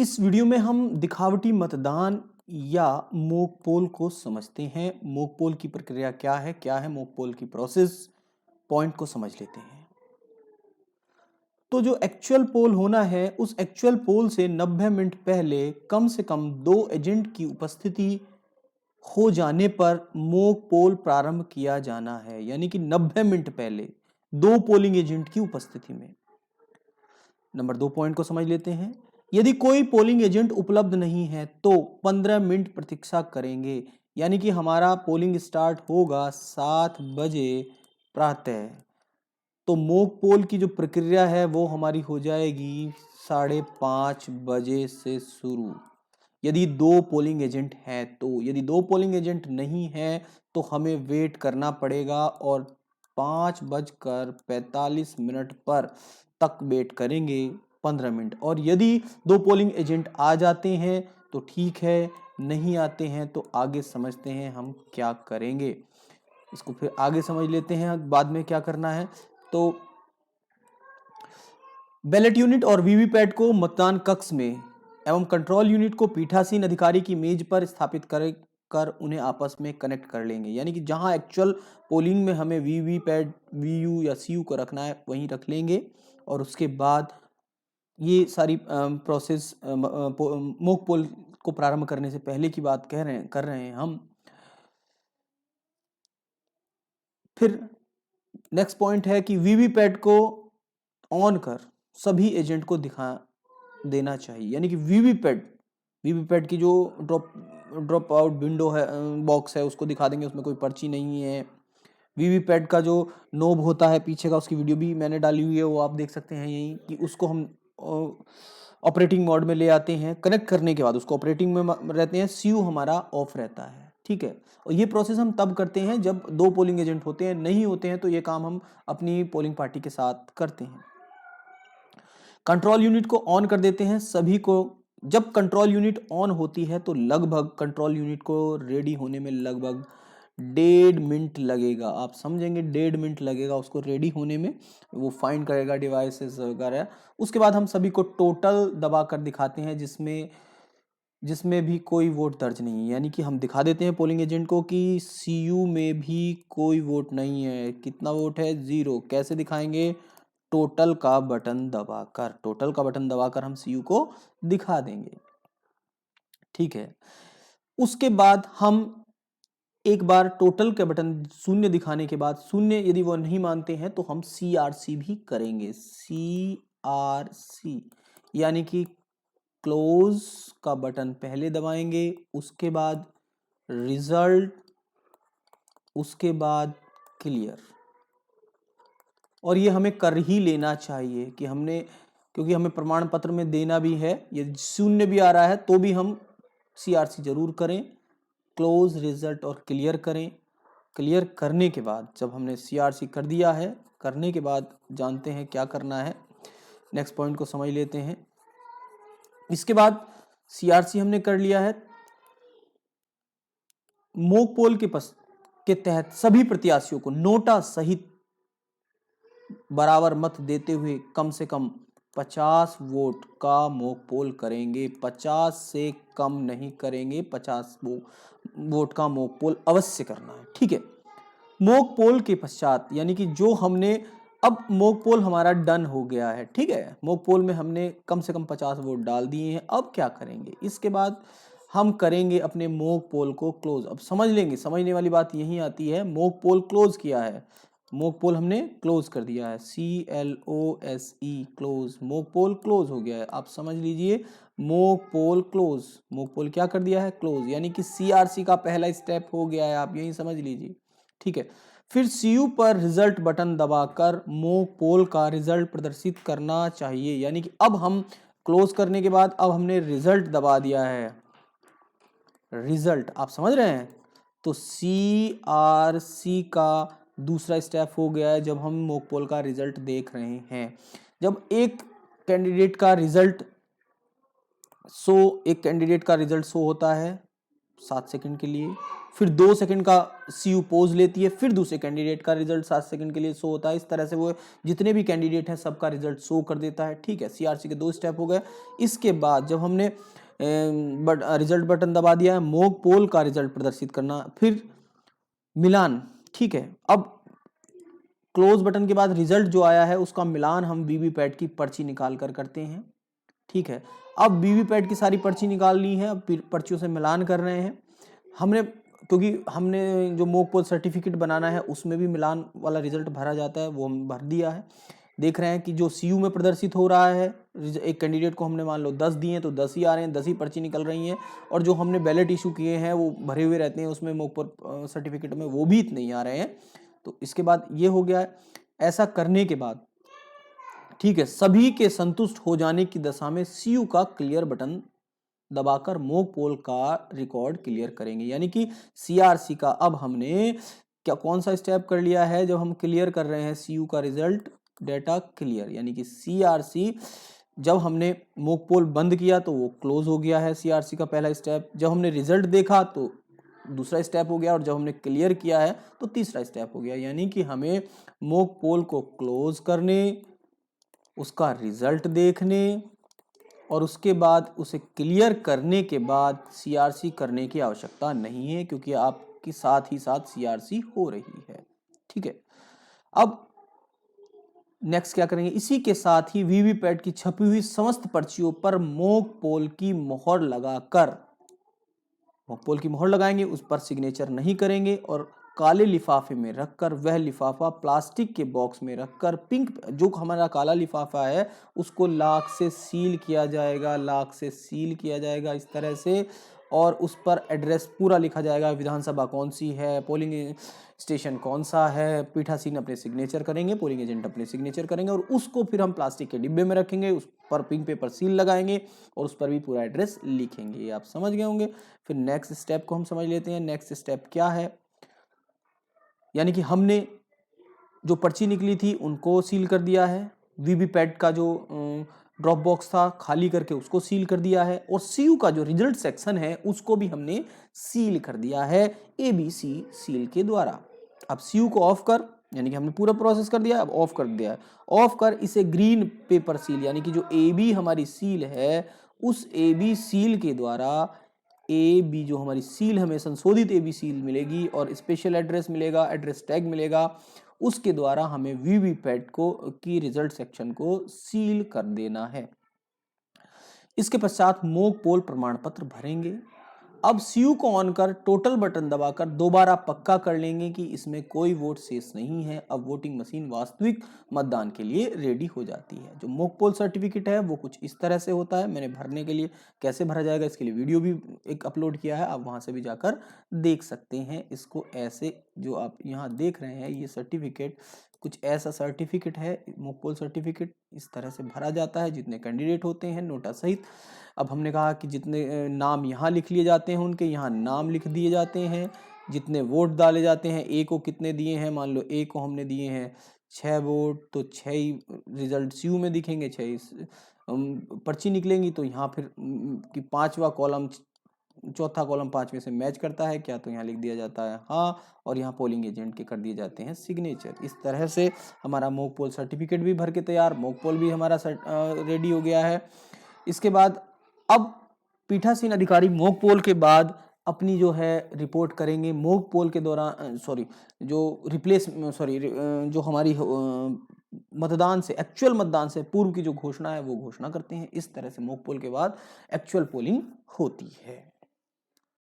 इस वीडियो में हम दिखावटी मतदान या मॉक पोल को समझते हैं। मॉक पोल की प्रक्रिया क्या है मॉक पोल की प्रोसेस, पॉइंट को समझ लेते हैं। तो जो एक्चुअल पोल होना है, उस एक्चुअल पोल से 90 मिनट पहले कम से कम 2 एजेंट की उपस्थिति हो जाने पर मॉक पोल प्रारंभ किया जाना है। यानी कि 90 मिनट पहले 2 पोलिंग एजेंट की उपस्थिति में। नंबर 2 पॉइंट को समझ लेते हैं। यदि कोई पोलिंग एजेंट उपलब्ध नहीं है तो 15 मिनट प्रतीक्षा करेंगे। यानी कि हमारा पोलिंग स्टार्ट होगा 7 बजे प्रातः। तो मॉक पोल की जो प्रक्रिया है वो हमारी हो जाएगी 5:30 बजे से शुरू, यदि 2 पोलिंग एजेंट हैं तो। यदि 2 पोलिंग एजेंट नहीं है तो हमें वेट करना पड़ेगा और 5:45 पर तक वेट करेंगे 15 मिनट। और यदि 2 पोलिंग एजेंट आ जाते हैं तो ठीक है, नहीं आते हैं तो आगे समझते हैं हम क्या करेंगे। इसको फिर आगे समझ लेते हैं बाद में क्या करना है। तो बैलेट यूनिट और वीवीपैट को मतदान कक्ष में एवं कंट्रोल यूनिट को पीठासीन अधिकारी की मेज पर स्थापित कर उन्हें आपस में कनेक्ट कर लेंगे। यानी कि जहां एक्चुअल पोलिंग में हमें वीवीपैट, वीयू या सीयू को रखना है वहीं रख लेंगे। और उसके बाद ये सारी प्रोसेस मॉक पोल को प्रारंभ करने से पहले की बात कर रहे हैं हम। फिर नेक्स्ट पॉइंट है कि वीवीपैट को ऑन कर सभी एजेंट को दिखा देना चाहिए। यानी कि वीवीपैट की जो ड्रॉप आउट विंडो है, बॉक्स है, उसको दिखा देंगे। उसमें कोई पर्ची नहीं है। वीवीपैट का जो नोब होता है पीछे का, उसकी वीडियो भी मैंने डाली हुई है, वो आप देख सकते हैं यहीं कि उसको हम ऑपरेटिंग मोड में ले आते हैं। कनेक्ट करने के बाद उसको ऑपरेटिंग में रहते हैं, सीयू हमारा ऑफ रहता है। ठीक है, और ये प्रोसेस हम तब करते हैं जब 2 पोलिंग एजेंट होते हैं। नहीं होते हैं तो ये काम हम अपनी पोलिंग पार्टी के साथ करते हैं। कंट्रोल यूनिट को ऑन कर देते हैं सभी को। जब कंट्रोल यूनिट ऑन होती है तो लगभग कंट्रोल यूनिट को रेडी होने में लगभग 1.5 मिनट लगेगा। आप समझेंगे, 1.5 मिनट लगेगा उसको रेडी होने में। वो फाइंड करेगा डिवाइसेस वगैरह। उसके बाद हम सभी को टोटल दबा कर दिखाते हैं, जिसमें भी कोई वोट दर्ज नहीं है। यानी कि हम दिखा देते हैं पोलिंग एजेंट को कि सीयू में भी कोई वोट नहीं है। कितना वोट है? 0। कैसे दिखाएंगे? टोटल का बटन दबाकर हम सीयू को दिखा देंगे। ठीक है, उसके बाद हम एक बार टोटल के बटन 0 दिखाने के बाद, 0 यदि वो नहीं मानते हैं तो हम CRC भी करेंगे। CRC यानी कि क्लोज का बटन पहले दबाएंगे, उसके बाद रिजल्ट, उसके बाद क्लियर। और ये हमें कर ही लेना चाहिए कि क्योंकि हमें प्रमाण पत्र में देना भी है। यदि 0 भी आ रहा है तो भी हम CRC जरूर करें, क्लोज, रिजल्ट और क्लियर करें। क्लियर करने के बाद जब हमने CRC कर दिया है, करने के बाद जानते हैं क्या करना है। नेक्स्ट पॉइंट को समझ लेते हैं। इसके बाद CRC हमने कर लिया है। मॉक पोल के तहत सभी प्रत्याशियों को नोटा सहित बराबर मत देते हुए कम से कम 50 वोट का मॉक पोल करेंगे। 50 से कम नहीं करेंगे, 50 वोट का मॉक पोल अवश्य करना है। ठीक है, मॉक पोल के पश्चात यानी कि जो हमने, अब मॉक पोल हमारा डन हो गया है। ठीक है, मॉक पोल में हमने कम से कम 50 वोट डाल दिए हैं। अब क्या करेंगे? इसके बाद हम करेंगे अपने मॉक पोल को क्लोज। अब समझ लेंगे, समझने वाली बात यही आती है। मॉक पोल क्लोज किया है, मॉक पोल हमने क्लोज कर दिया है। CLOSE close, mock poll close हो गया है। आप समझ लीजिए, mock poll close, mock poll क्या कर दिया है? क्लोज। यानी कि CRC का पहला स्टेप हो गया है, आप यही समझ लीजिए। ठीक है, फिर CU पर रिजल्ट बटन दबाकर मॉक पोल का रिजल्ट प्रदर्शित करना चाहिए। यानी कि अब हम क्लोज करने के बाद अब हमने रिजल्ट दबा दिया है। रिजल्ट आप समझ रहे हैं? तो CRC का दूसरा स्टेप हो गया है जब हम मॉक पोल का रिजल्ट देख रहे हैं। जब एक कैंडिडेट का रिजल्ट शो होता है 7 सेकंड के लिए, फिर 2 सेकंड का सीयू पॉज लेती है, फिर दूसरे कैंडिडेट का रिजल्ट 7 सेकंड के लिए शो होता है। इस तरह से वो जितने भी कैंडिडेट हैं सबका रिजल्ट शो कर देता है। ठीक है, सीआरसी के 2 स्टेप हो गए। इसके बाद जब हमने रिजल्ट बटन दबा दिया है, मॉक पोल का रिजल्ट प्रदर्शित करना, फिर मिलान। ठीक है, अब क्लोज बटन के बाद रिजल्ट जो आया है उसका मिलान हम वीवीपैट की पर्ची निकाल कर करते हैं। ठीक है, अब वीवीपैट की सारी पर्ची निकाल ली है, अब पर्चियों से मिलान कर रहे हैं हमने, क्योंकि हमने जो मॉक पोल सर्टिफिकेट बनाना है उसमें भी मिलान वाला रिजल्ट भरा जाता है, वो हम भर दिया है। देख रहे हैं कि जो सीयू में प्रदर्शित हो रहा है, एक कैंडिडेट को हमने मान लो 10 दिए हैं तो 10 ही आ रहे हैं, 10 ही पर्ची निकल रही हैं, और जो हमने बैलेट इशू किए हैं वो भरे हुए रहते हैं उसमें मॉक पोल सर्टिफिकेट में, वो भी इतने ही आ रहे हैं। तो इसके बाद ये हो गया है। ऐसा करने के बाद ठीक है, सभी के संतुष्ट हो जाने की दशा में सीयू का क्लियर बटन दबाकर मॉक पोल का रिकॉर्ड क्लियर करेंगे। यानी कि सीआरसी का अब हमने क्या कौन सा स्टेप कर लिया है, जब हम क्लियर कर रहे हैं सीयू का रिजल्ट डेटा क्लियर, यानी कि सीआरसी जब हमने मॉक पोल बंद किया तो वो क्लोज हो गया है सीआरसी का पहला स्टेप, जब हमने रिजल्ट देखा तो दूसरा स्टेप हो गया, और जब हमने क्लियर किया है तो तीसरा स्टेप हो गया। यानी कि हमें मॉक पोल को क्लोज करने, उसका रिजल्ट देखने और उसके बाद उसे क्लियर करने के बाद सीआरसी करने की आवश्यकता नहीं है, क्योंकि आपके साथ ही साथ सीआरसी हो रही है। ठीक है, अब नेक्स्ट क्या करेंगे, इसी के साथ ही वीवीपैट की छपी हुई समस्त पर्चियों पर मॉक पोल की मोहर लगाकर, मॉक पोल की मोहर लगाएंगे, उस पर सिग्नेचर नहीं करेंगे, और काले लिफाफे में रखकर, वह लिफाफा प्लास्टिक के बॉक्स में रखकर पिंक, जो हमारा काला लिफाफा है उसको लाख से सील किया जाएगा, लाख से सील किया जाएगा इस तरह से, और उस पर एड्रेस पूरा लिखा जाएगा, विधानसभा कौन सी है, पोलिंग स्टेशन कौन सा है, पीठासीन अपने सिग्नेचर करेंगे, पोलिंग एजेंट अपने सिग्नेचर करेंगे, और उसको फिर हम प्लास्टिक के डिब्बे में रखेंगे, उस पर पिंक पेपर सील लगाएंगे और उस पर भी पूरा एड्रेस लिखेंगे। आप समझ गए होंगे। फिर नेक्स्ट स्टेप को हम समझ लेते हैं। नेक्स्ट स्टेप क्या है, यानी कि हमने जो पर्ची निकली थी उनको सील कर दिया है, वीवीपैट का जो ड्रॉप बॉक्स था खाली करके उसको सील कर दिया है, और सीयू का जो रिजल्ट सेक्शन है उसको भी हमने सील कर दिया है एबीसी सील के द्वारा। अब सीयू को ऑफ कर, यानी कि हमने पूरा प्रोसेस कर दिया, अब ऑफ कर दिया है, ऑफ कर इसे ग्रीन पेपर सील, यानी कि जो एबी हमारी सील है उस एबी सील के द्वारा, ए बी जो हमारी सील हमें संशोधित एबी सील मिलेगी और स्पेशल एड्रेस मिलेगा, एड्रेस टैग मिलेगा, उसके द्वारा हमें वीवीपैट को की रिजल्ट सेक्शन को सील कर देना है। इसके पश्चात मॉक पोल प्रमाण पत्र भरेंगे। अब सीयू को ऑन कर टोटल बटन दबाकर दोबारा पक्का कर लेंगे कि इसमें कोई वोट शेष नहीं है। अब वोटिंग मशीन वास्तविक मतदान के लिए रेडी हो जाती है। जो मॉक पोल सर्टिफिकेट है वो कुछ इस तरह से होता है। मैंने भरने के लिए, कैसे भरा जाएगा इसके लिए वीडियो भी एक अपलोड किया है, आप वहां से भी जाकर देख सकते हैं इसको। ऐसे जो आप यहाँ देख रहे हैं ये सर्टिफिकेट कुछ ऐसा सर्टिफिकेट है, मॉक पोल सर्टिफिकेट इस तरह से भरा जाता है, जितने कैंडिडेट होते हैं नोटा सहित। अब हमने कहा कि जितने नाम यहाँ लिख लिए जाते हैं उनके यहाँ नाम लिख दिए जाते हैं, जितने वोट डाले जाते हैं, ए को कितने दिए हैं, मान लो ए को हमने दिए हैं 6 वोट तो 6 ही रिजल्ट सीयू में दिखेंगे, 6 पर्ची निकलेंगी, तो यहाँ फिर कि 5वां कॉलम, चौथा कॉलम 5 में से मैच करता है क्या, तो यहाँ लिख दिया जाता है हाँ, और यहाँ पोलिंग एजेंट के कर दिए जाते हैं सिग्नेचर। इस तरह से हमारा मॉक पोल सर्टिफिकेट भी भर के तैयार, मॉक पोल भी हमारा रेडी हो गया है। इसके बाद अब पीठासीन अधिकारी मॉक पोल के बाद अपनी जो है रिपोर्ट करेंगे। मॉक पोल के दौरान जो हमारी मतदान से, एक्चुअल मतदान से पूर्व की जो घोषणा है वो घोषणा करते हैं। इस तरह से मॉक पोल के बाद एक्चुअल पोलिंग होती है।